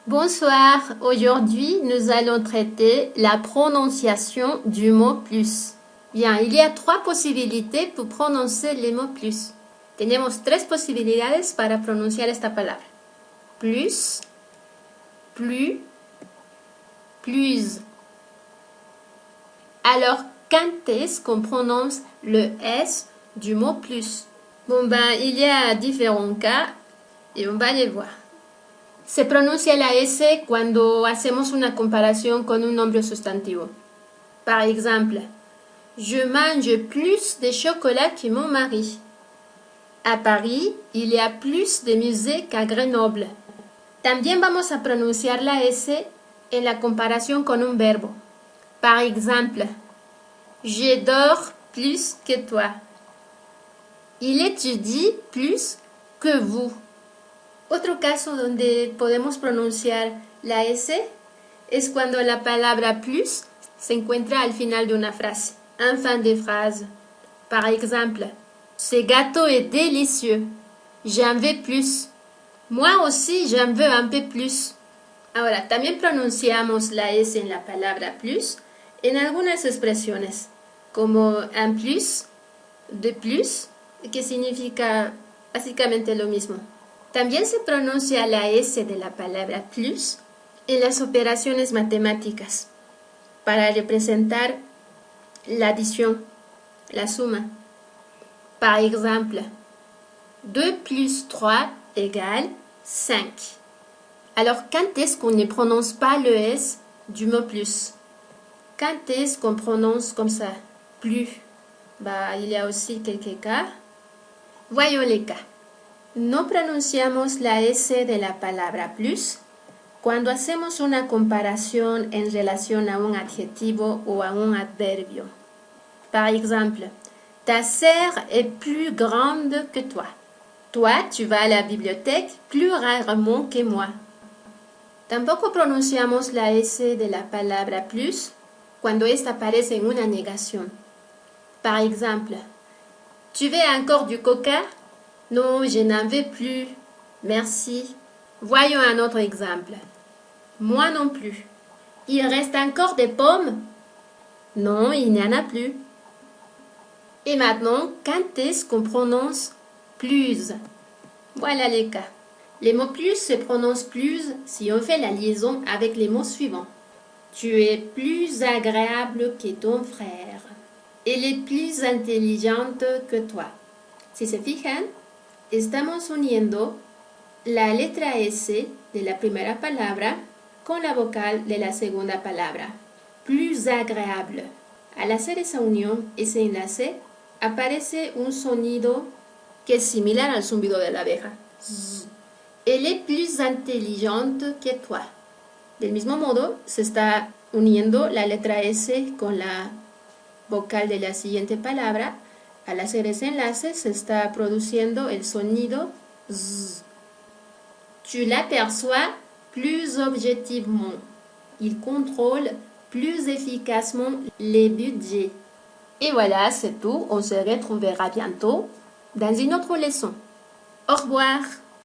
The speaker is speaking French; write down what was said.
Bonsoir, aujourd'hui nous allons traiter la prononciation du mot plus. Bien, il y a trois possibilités pour prononcer le mot plus. Tenemos tres posibilidades para pronunciar esta palabra. Plus, plus, plus. Alors, quand est-ce qu'on prononce le S du mot plus? Bon ben, il y a différents cas et on va les voir. Se pronuncia la S cuando hacemos una comparación con un nombre sustantivo. Par exemple, je mange plus de chocolat que mon mari. À Paris, il y a plus de musées qu'à Grenoble. También vamos a pronunciar la S en la comparación con un verbo. Par exemple, je dors plus que toi. Il étudie plus que vous. Otro caso donde podemos pronunciar la S es cuando la palabra plus se encuentra al final de una frase, en fin de phrase. Par exemple, ce gâteau est délicieux. J'en veux plus. Moi aussi, j'en veux un peu plus. Ahora, también pronunciamos la S en la palabra plus en algunas expresiones, como un plus, de plus, que significa básicamente lo mismo. También se pronuncia la S de la palabra plus en las operaciones matemáticas para representar la adición, la suma. Par exemple, 2 plus 3 égale 5. Alors, quand est-ce qu'on ne prononce pas le S du mot plus? Quand est-ce qu'on prononce comme ça, plus? Bah, il y a aussi quelques cas. Voyons les cas. No pronunciamos la S de la palabra plus cuando hacemos una comparación en relación a un adjetivo o a un adverbio. Par exemple, ta sœur est plus grande que toi. Toi, tu vas a la bibliothèque plus rarement que moi. Tampoco pronunciamos la S de la palabra plus cuando esta aparece en una negación. Par exemple, tu veux encore du coca? Non, je n'en veux plus. Merci. Voyons un autre exemple. Moi non plus. Il reste encore des pommes? Non, il n'y en a plus. Et maintenant, quand est-ce qu'on prononce plus? Voilà les cas. Les mots plus se prononcent plus si on fait la liaison avec les mots suivants. Tu es plus agréable que ton frère. Elle est plus intelligente que toi. Si se fijan, estamos uniendo la letra S de la primera palabra con la vocal de la segunda palabra. Plus agréable. Al hacer esa unión, ese enlace, aparece un sonido que es similar al zumbido de la abeja. Elle est plus intelligente que toi. Del mismo modo, se está uniendo la letra S con la vocal de la siguiente palabra. Al hacer ese enlace, se está produciendo el sonido Z. Tu l'aperçois plus objectivement. Il contrôle plus efficacement les budgets. Et voilà, c'est tout. On se retrouvera bientôt dans une autre leçon. Au revoir.